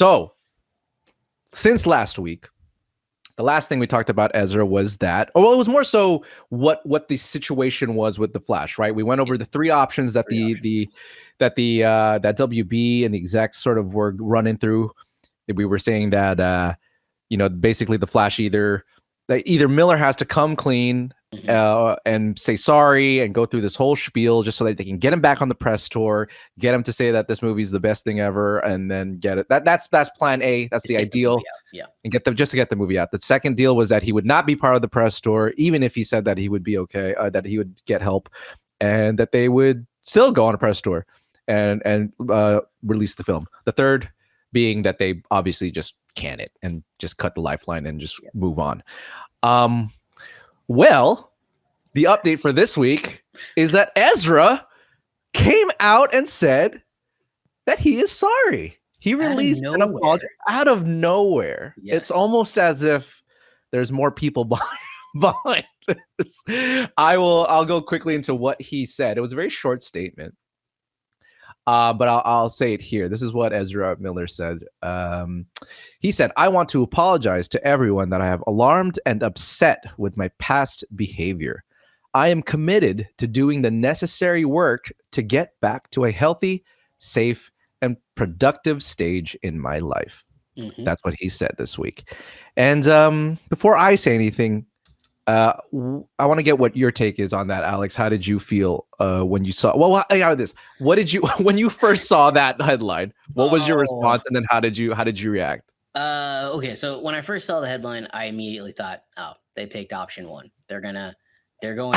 So since last week, the last thing we talked about Ezra was that, it was more so what the situation was with the Flash, right? We went over the three options that that WB and the execs sort of were running through. We were saying that basically the Flash either Miller has to come clean and say sorry and go through this whole spiel just so that they can get him back on the press tour, get him to say that this movie is the best thing ever, and then get it. That's plan A. That's the ideal. And get them just to get the movie out. The second deal was that he would not be part of the press tour, even if he said that he would be okay, that he would get help, and that they would still go on a press tour and release the film. The third being that they obviously just can it and just cut the lifeline and just move on. Well, the update for this week is that Ezra came out and said that he is sorry. He released an apology out of nowhere. Yes. It's almost as if there's more people behind this. I'll go quickly into what he said. It was a very short statement. But I'll say it here. This is what Ezra Miller said. He said, "I want to apologize to everyone that I have alarmed and upset with my past behavior. I am committed to doing the necessary work to get back to a healthy, safe, and productive stage in my life." That's what he said this week. And before I say anything, I want to get what your take is on that, Alex. How did you feel when you saw? Well, this. What did you when you first saw that headline? What was your response, and then how did you react? Okay, so when I first saw the headline, I immediately thought, oh, they picked option one. They're going to they're going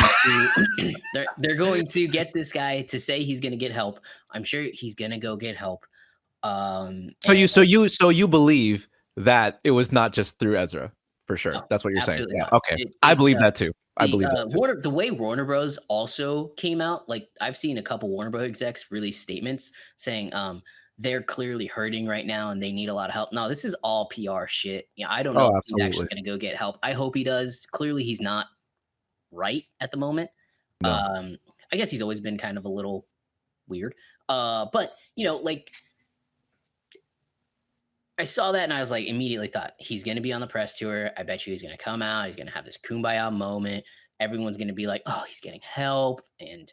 to get this guy to say he's going to get help. I'm sure he's going to go get help. So you believe that it was not just through Ezra? For sure. No, that's what you're saying. Yeah. Okay. I believe that too. I believe that too. The way Warner Bros. Also came out, like I've seen a couple Warner Bros. Execs release statements saying they're clearly hurting right now and they need a lot of help. No, this is all PR shit. Yeah, I don't know if he's actually going to go get help. I hope he does. Clearly, he's not right at the moment. No. I guess he's always been kind of a little weird. But like, I saw that and I was like, immediately thought he's going to be on the press tour. I bet you he's going to come out. He's going to have this kumbaya moment. Everyone's going to be like, oh, he's getting help. And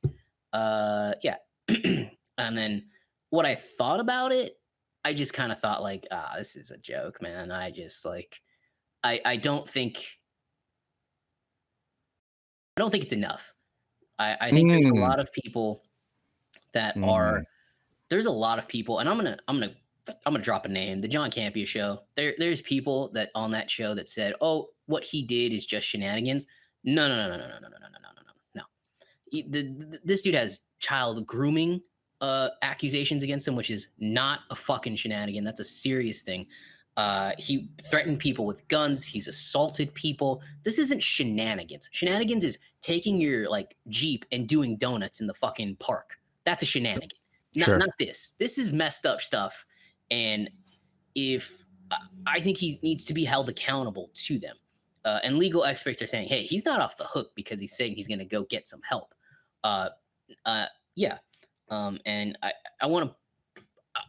yeah. And then what I thought about it, I just kind of thought like, this is a joke, man. I just like, I don't think it's enough. I think there's a lot of people that are, there's a lot of people, and I'm gonna drop a name. The John Campea show. There's people that on that show that said, "Oh, what he did is just shenanigans." No. This dude has child grooming accusations against him, which is not a fucking shenanigan. That's a serious thing. He threatened people with guns. He's assaulted people. This isn't shenanigans. Shenanigans is taking your like Jeep and doing donuts in the fucking park. That's a shenanigan. Not this. This is messed up stuff. And if I think he needs to be held accountable to them, and legal experts are saying, hey, he's not off the hook because he's saying he's going to go get some help. Yeah. And I want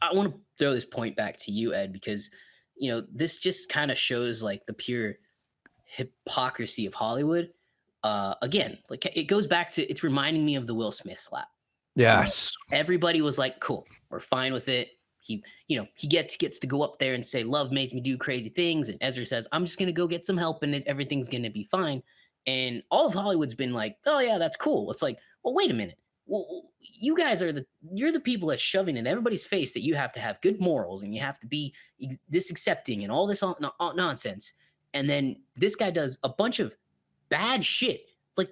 to throw this point back to you, Ed, because, this just kind of shows like the pure hypocrisy of Hollywood. Again, like it goes back to, it's reminding me of the Will Smith slap. Yes. Everybody was like, cool, we're fine with it. He gets to go up there and say, love makes me do crazy things. And Ezra says, I'm just going to go get some help and everything's going to be fine. And all of Hollywood's been like, oh yeah, that's cool. It's like, well, wait a minute. Well, you guys you're the people that's shoving in everybody's face that you have to have good morals and you have to be this accepting and all this nonsense. And then this guy does a bunch of bad shit, like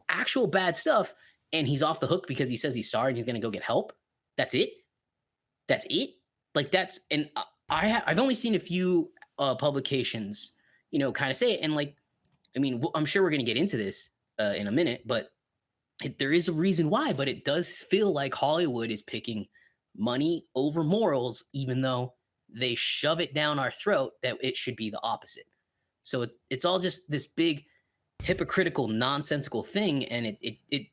actual bad stuff. And he's off the hook because he says he's sorry and he's going to go get help. That's it. Like and I've only seen a few publications, kind of say it. And like, I mean, I'm sure we're going to get into this in a minute, but there is a reason why, but it does feel like Hollywood is picking money over morals, even though they shove it down our throat that it should be the opposite. So it's all just this big hypocritical, nonsensical thing. And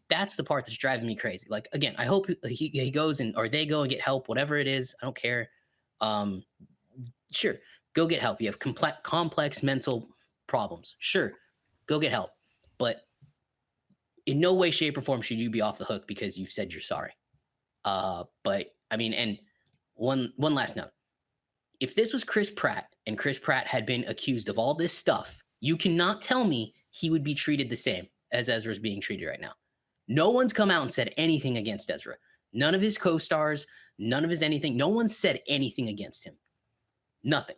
that's the part that's driving me crazy. Like, again, I hope he goes or they go and get help, whatever it is. I don't care. Sure, go get help. You have complex mental problems. Sure, go get help. But in no way, shape, or form should you be off the hook because you've said you're sorry. But I mean, and one last note. If this was Chris Pratt and Chris Pratt had been accused of all this stuff, you cannot tell me he would be treated the same as Ezra is being treated right now. No one's come out and said anything against Ezra. None of his co-stars, none of his anything. No one said anything against him. Nothing.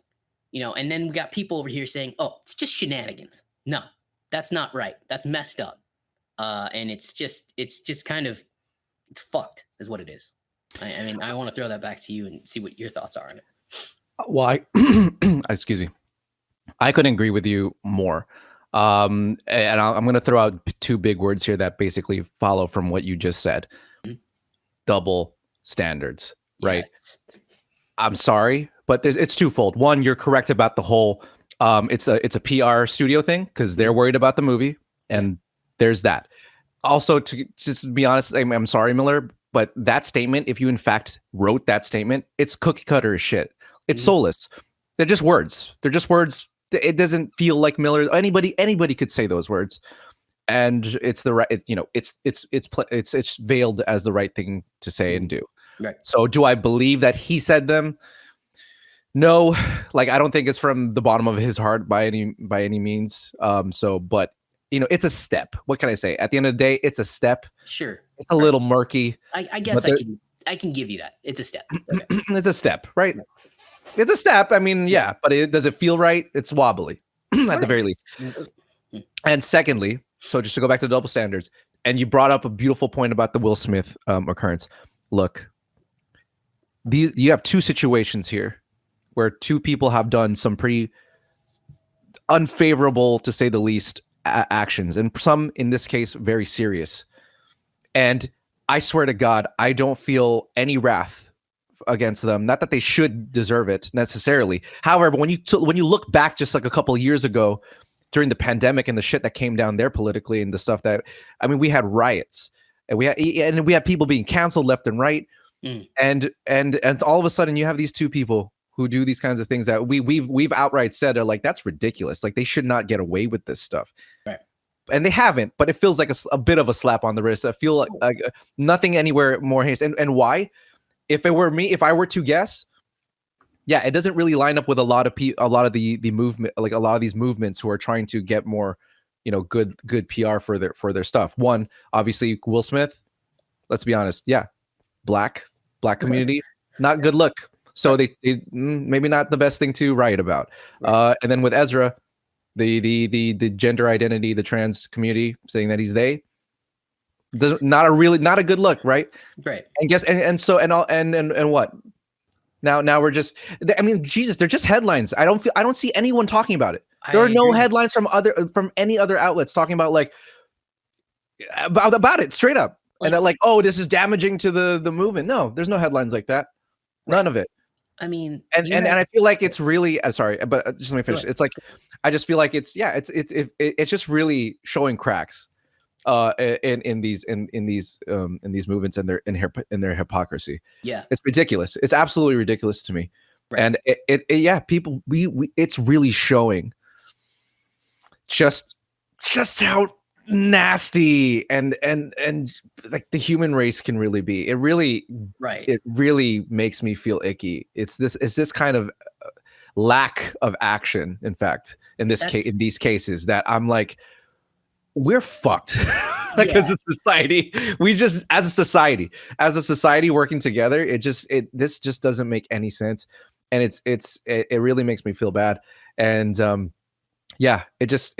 And then we got people over here saying, oh, it's just shenanigans. No, that's not right. That's messed up. And it's just kind of, it's fucked is what it is. I mean, I want to throw that back to you and see what your thoughts are on it. Well, excuse me. I couldn't agree with you more. And I'm going to throw out two big words here that basically follow from what you just said. Mm-hmm. Double standards, right? Yes. I'm sorry, but it's twofold. One, you're correct about the whole, it's a PR studio thing because they're worried about the movie, and there's that. Also, to just be honest, I'm sorry, Miller, but that statement, if you in fact wrote that statement, it's cookie cutter as shit. It's soulless. They're just words. It doesn't feel like Miller. Anybody could say those words, and it's the right. It's veiled as the right thing to say and do. Right. So, do I believe that he said them? No, I don't think it's from the bottom of his heart by any means. But it's a step. What can I say? At the end of the day, it's a step. Sure. It's a little murky. I guess I can give you that. It's a step. Okay. It's a step, right? It's a step. I mean, yeah, but does it feel right? It's wobbly at the very least. And secondly, so just to go back to the double standards, and you brought up a beautiful point about the Will Smith occurrence. Look, you have two situations here where two people have done some pretty unfavorable, to say the least, actions, and some, in this case, very serious. And I swear to God, I don't feel any wrath against them. Not that they should deserve it necessarily. However, when you look back just like a couple of years ago during the pandemic and the shit that came down there politically and the stuff that, I mean, we had riots and we had people being canceled left and right. And all of a sudden you have these two people who do these kinds of things that we've outright said are like, that's ridiculous. Like, they should not get away with this stuff. Right. And they haven't, but it feels like a bit of a slap on the wrist. I feel like nothing anywhere more haste. And why? If it were me, if I were to guess, yeah, it doesn't really line up with a lot of the movement, like a lot of these movements who are trying to get more, good PR for their stuff. One, obviously, Will Smith. Let's be honest, yeah, black community, not good look. So they maybe not the best thing to write about. And then with Ezra, the gender identity, the trans community, saying that he's they. Not a good look, right? Right. And what? Now we're just. I mean, Jesus, they're just headlines. I don't see anyone talking about it. There are no headlines from any other outlets talking about about it straight up. And they're like, oh, this is damaging to the movement. No, there's no headlines like that. None of it. I mean, and I feel like it's really. I'm sorry, but just let me finish. It's like, I just feel like it's just really showing cracks. In these movements and their hypocrisy. Yeah, it's ridiculous. It's absolutely ridiculous to me. Right. And people, it's really showing just how nasty and like the human race can really be. It really makes me feel icky. It's this kind of lack of action, in fact, in these cases, that I'm like, we're fucked. As a society, as a society working together, this just doesn't make any sense. And it really makes me feel bad. And it's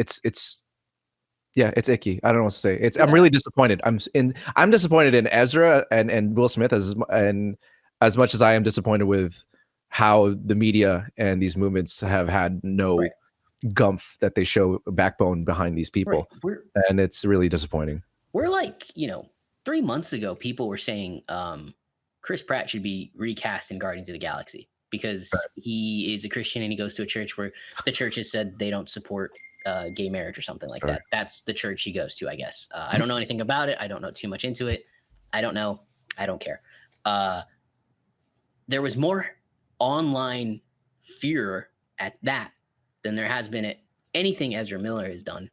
icky. I don't know what to say. I'm really disappointed. I'm disappointed in Ezra and Will Smith as much as I am disappointed with how the media and these movements have had no gumph that they show a backbone behind these people. And it's really disappointing. We're 3 months ago, people were saying Chris Pratt should be recast in Guardians of the Galaxy because he is a Christian and he goes to a church where the church has said they don't support gay marriage or something like that. That's the church he goes to, I guess. I don't know anything about it. I don't know too much into it. I don't know. I don't care. There was more online fewer at that than there has been at anything Ezra Miller has done.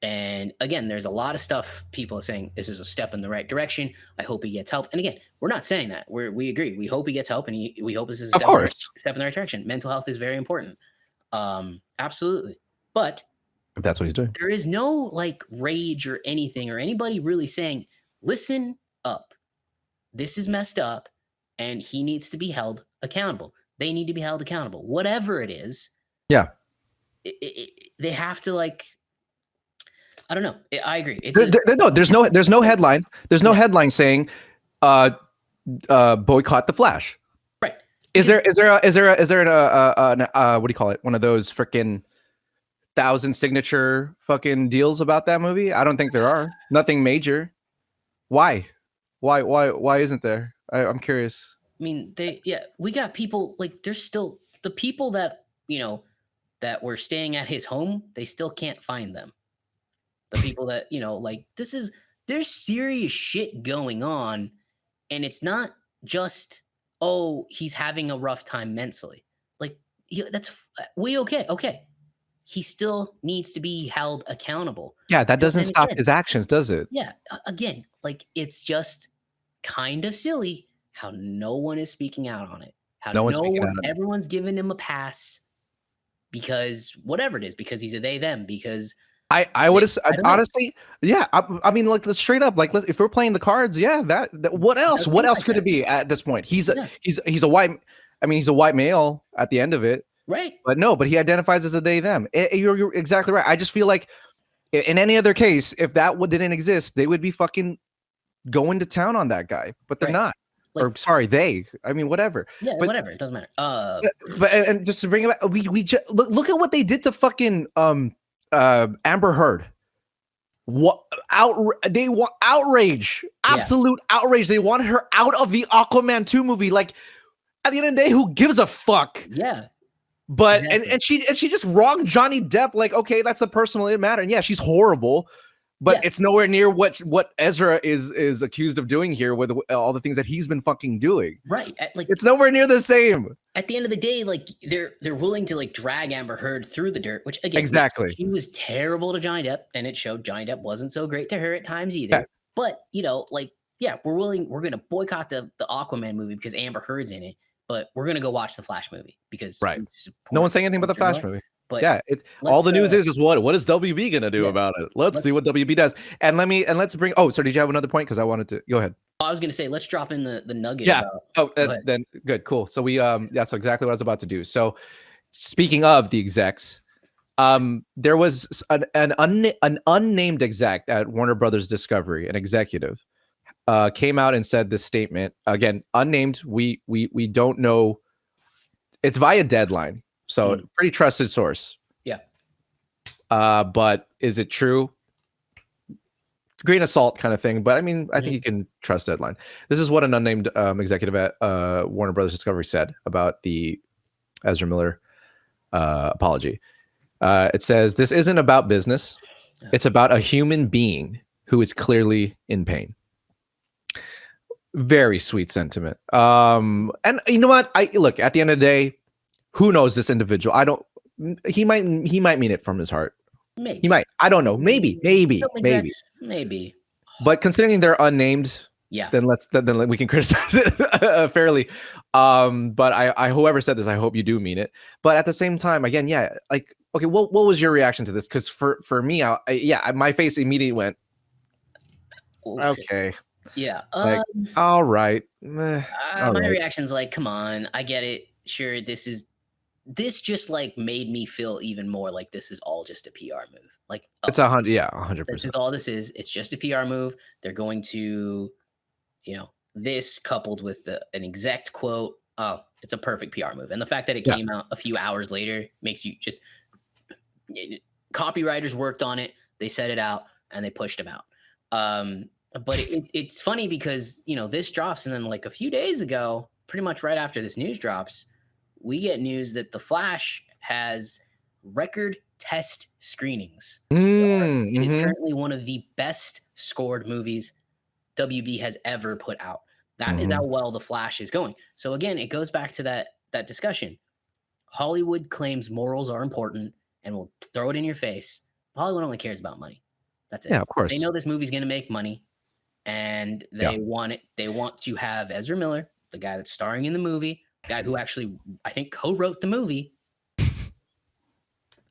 And again, there's a lot of stuff people are saying this is a step in the right direction. I hope he gets help. And again, we're not saying that. We agree. We hope he gets help, and we hope this is a step in the right direction. Mental health is very important. Absolutely. But if that's what he's doing, there is no like rage or anything or anybody really saying, listen up. This is messed up and he needs to be held accountable. They need to be held accountable. Whatever it is. Yeah. They have to like, I don't know. I agree. There's no headline. There's no headline saying boycott the Flash. Right. Is there an what do you call it? One of those freaking 1,000 signature fucking deals about that movie? I don't think there are. Nothing major. Why isn't there? I'm curious. I mean, we got people like there's still the people that, that were staying at his home, they still can't find them. The people that, like there's serious shit going on, and it's not just, oh, he's having a rough time mentally. Like, okay. He still needs to be held accountable. Yeah, that doesn't stop his actions, does it? Yeah, again, like it's just kind of silly how no one is speaking out on it. How everyone's giving him a pass because whatever it is, because he's a they them, because I would have honestly, yeah. I mean, like straight up, like if we're playing the cards, yeah. That what else? What else could it be at this point? He's a white. I mean, he's a white male at the end of it, right? But he identifies as a they them. You're exactly right. I just feel like in any other case, if that didn't exist, they would be fucking going to town on that guy, but they're not. Like, or sorry, I mean, whatever. Yeah, whatever. It doesn't matter. But just to bring it back, we just look at what they did to fucking Amber Heard. What they want outrage, absolute outrage. They wanted her out of the Aquaman 2 movie. Like at the end of the day, who gives a fuck? Yeah. But exactly. and she just wronged Johnny Depp. Like, okay, that's a personal matter. And yeah, she's horrible. But it's nowhere near what Ezra is accused of doing here with all the things that he's been fucking doing. Right. Like it's nowhere near the same. At the end of the day, like they're willing to like drag Amber Heard through the dirt, which again, exactly, she was terrible to Johnny Depp, and it showed Johnny Depp wasn't so great to her at times either. Yeah. But we're gonna boycott the Aquaman movie because Amber Heard's in it, but we're gonna go watch the Flash movie because no one's saying anything about the Flash movie. But yeah, all the news is what is WB gonna do about it? Let's see what WB does. And let's bring. Oh, so did you have another point? Because I wanted to go ahead. I was gonna say let's drop in the nugget. Yeah. Then good, cool. So that's exactly what I was about to do. So speaking of the execs, there was an unnamed exec at Warner Brothers Discovery, an executive, came out and said this statement again, unnamed. We don't know. It's via Deadline. So pretty trusted source. Yeah. But is it true? Grain of salt kind of thing. But I mean, I think you can trust Deadline. This is what an unnamed executive at Warner Brothers Discovery said about the Ezra Miller apology. It says, this isn't about business. It's about a human being who is clearly in pain. Very sweet sentiment. And you know what? Look, at the end of the day, who knows this individual? He might mean it from his heart. Maybe. He might. I don't know. Maybe. But considering they're unnamed, then then we can criticize it fairly. But I whoever said this, I hope you do mean it. But at the same time, again, like, okay, what was your reaction to this? Because for me, my face immediately went, okay. Yeah. Like, all right. My reaction's like, come on, I get it. Sure, this just like made me feel even more like this is all just a PR move. Like it's 100%. This is all this is. It's just a PR move. They're going to, this coupled with an exec quote. Oh, it's a perfect PR move. And the fact that it came out a few hours later makes you just copywriters worked on it. They set it out and they pushed them out. But it's funny because, this drops and then like a few days ago, pretty much right after this news drops, we get news that The Flash has record test screenings. It is currently one of the best scored movies WB has ever put out. That is how well The Flash is going. So again, it goes back to that discussion. Hollywood claims morals are important and will throw it in your face. Hollywood only cares about money. That's it. Yeah, of course. They know this movie's going to make money, and they want it. They want to have Ezra Miller, the guy that's starring in the movie, the guy who actually, I think, co-wrote the movie,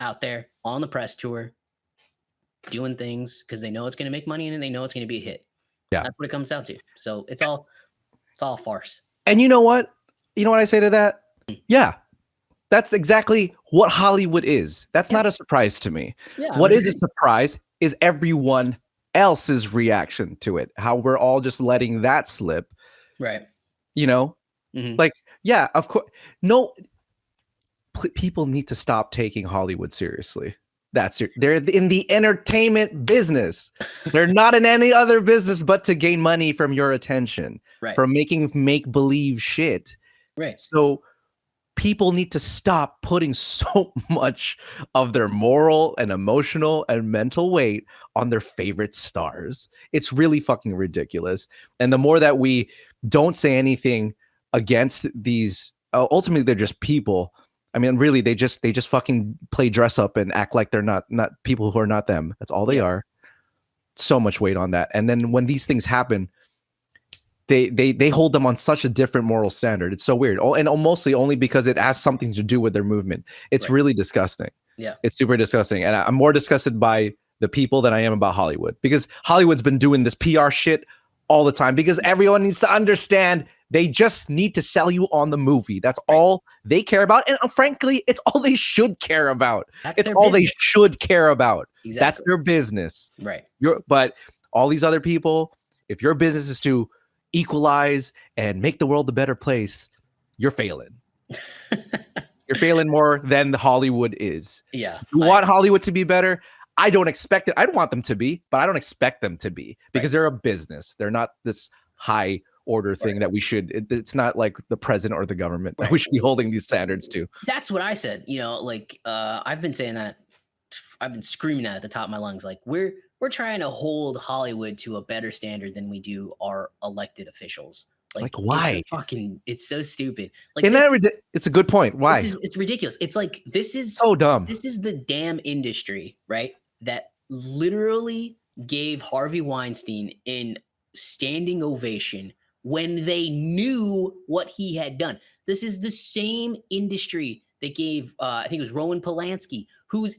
out there on the press tour, doing things because they know it's going to make money and they know it's going to be a hit. Yeah, that's what it comes down to. So it's all a farce. And you know what? You know what I say to that? Yeah, that's exactly what Hollywood is. That's not a surprise to me. Yeah, what is a surprise is everyone else's reaction to it. How we're all just letting that slip. Right. You know, like, yeah, of course. No, people need to stop taking Hollywood seriously. They're in the entertainment business. They're not in any other business but to gain money from your attention, from making make-believe shit. Right. So people need to stop putting so much of their moral and emotional and mental weight on their favorite stars. It's really fucking ridiculous. And the more that we don't say anything against these, ultimately they're just people. I mean, really, they just fucking play dress up and act like they're not people who are not them. That's all they are. So much weight on that. And then when these things happen, they hold them on such a different moral standard. It's so weird. And mostly only because it has something to do with their movement. It's really disgusting. Yeah. It's super disgusting. And I'm more disgusted by the people than I am about Hollywood, because Hollywood's been doing this PR shit all the time, because everyone needs to understand they just need to sell you on the movie. That's all they care about. And frankly, it's all they should care about. It's all they should care about. Exactly. That's their business. Right. But all these other people, if your business is to equalize and make the world a better place, you're failing. You're failing more than Hollywood is. Yeah. You want Hollywood to be better? I don't expect it. I don't want them to be, but I don't expect them to be, because they're a business. They're not this high order thing that we should. It's not like the president or the government that we should be holding these standards to. That's what I said. You know, like I've been saying that. I've been screaming that at the top of my lungs. Like we're trying to hold Hollywood to a better standard than we do our elected officials. Like why? It's so stupid. Like it's a good point. Why? It's ridiculous. It's like this is so dumb. This is the damn industry, right? That literally gave Harvey Weinstein a standing ovation when they knew what he had done. This is the same industry that gave I think it was Roman Polanski, who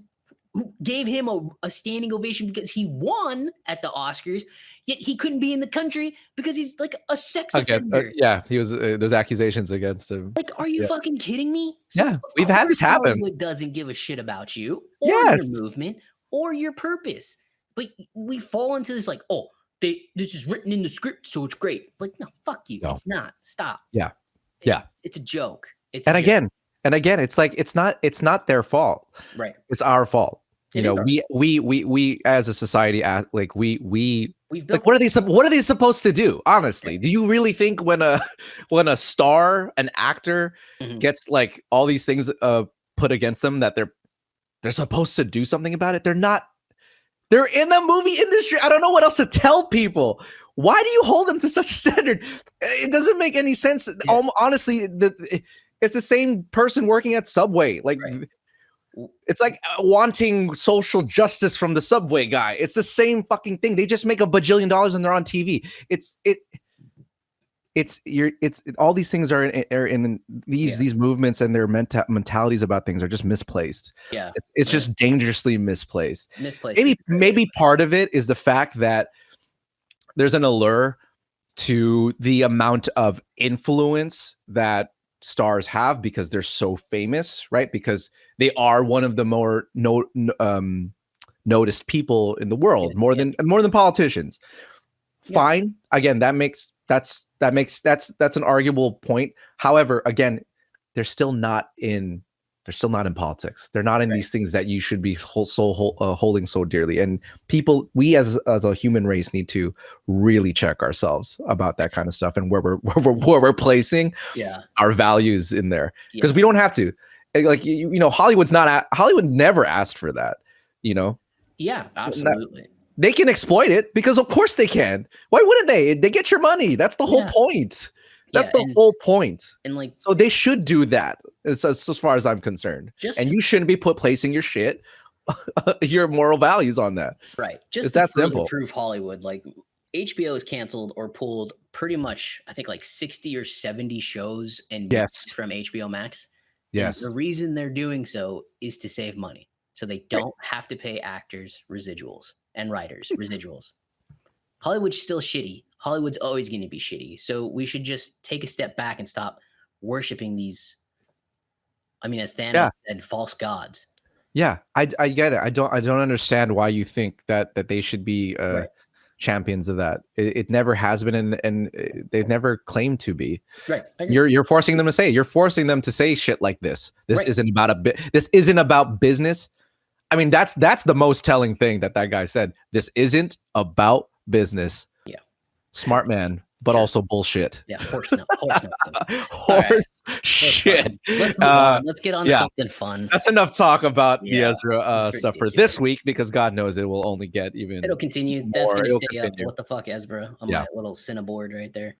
gave him a standing ovation because he won at the Oscars, yet he couldn't be in the country because he's like a sex offender. Yeah, he was. There's accusations against him. Like, are you fucking kidding me? So we've had this happen. Hollywood doesn't give a shit about you or your movement or your purpose, but we fall into this like, oh, this is written in the script, so it's great. Like, no, fuck you. No. It's not. Stop. Yeah. It's a joke. Again, it's like it's not their fault. Right. It's our fault. You know, we as a society, like we've like, what are they supposed to do? Honestly, do you really think when a star, an actor gets like all these things put against them that they're supposed to do something about it? They're not. They're in the movie industry. I don't know what else to tell people. Why do you hold them to such a standard? It doesn't make any sense. Yeah. Honestly, it's the same person working at Subway. Like, it's like wanting social justice from the Subway guy. It's the same fucking thing. They just make $1 bajillion and they're on TV. It's all these things are in these movements, and their mentalities about things are just misplaced. Yeah, it's just dangerously misplaced. Maybe part of it is the fact that there's an allure to the amount of influence that stars have because they're so famous, right? Because they are one of the more noticed people in the world, more than politicians. Fine. Again, that's an arguable point. However, again, they're still not in politics. They're not in these things that you should be holding so dearly. And we as a human race need to really check ourselves about that kind of stuff and where we're placing our values in there, because we don't have to. Like, you know, Hollywood never asked for that. You know. Yeah, absolutely. They can exploit it because of course they can. Why wouldn't they? They get your money. That's the whole point. That's the whole point. And like, so they should do that. It's as far as I'm concerned. And you shouldn't be placing your shit, your moral values on that. Right. Just it's that simple. Proof Hollywood. Like HBO is canceled or pulled pretty much, I think, like 60 or 70 shows and movies from HBO Max. Yes. And the reason they're doing so is to save money. So they don't have to pay actors residuals and writers residuals. Hollywood's still shitty. Hollywood's always going to be shitty. So we should just take a step back and stop worshiping these, I mean, as Thanos said, false gods. Yeah, I get it. I don't understand why you think that they should be champions of that. It never has been, and they've never claimed to be. Right. You're forcing them to say. You're forcing them to say shit like this. This isn't about This isn't about business. I mean, that's the most telling thing that guy said. This isn't about business. Yeah. Smart man, but also bullshit. Yeah. Horse nonsense. Horse shit. Let's move on. Let's get on to something fun. That's enough talk about the Ezra stuff for this week, because God knows it will only get even. It'll continue. More. That's gonna stay up. What the fuck, Ezra? On my little Cinnaboard right there.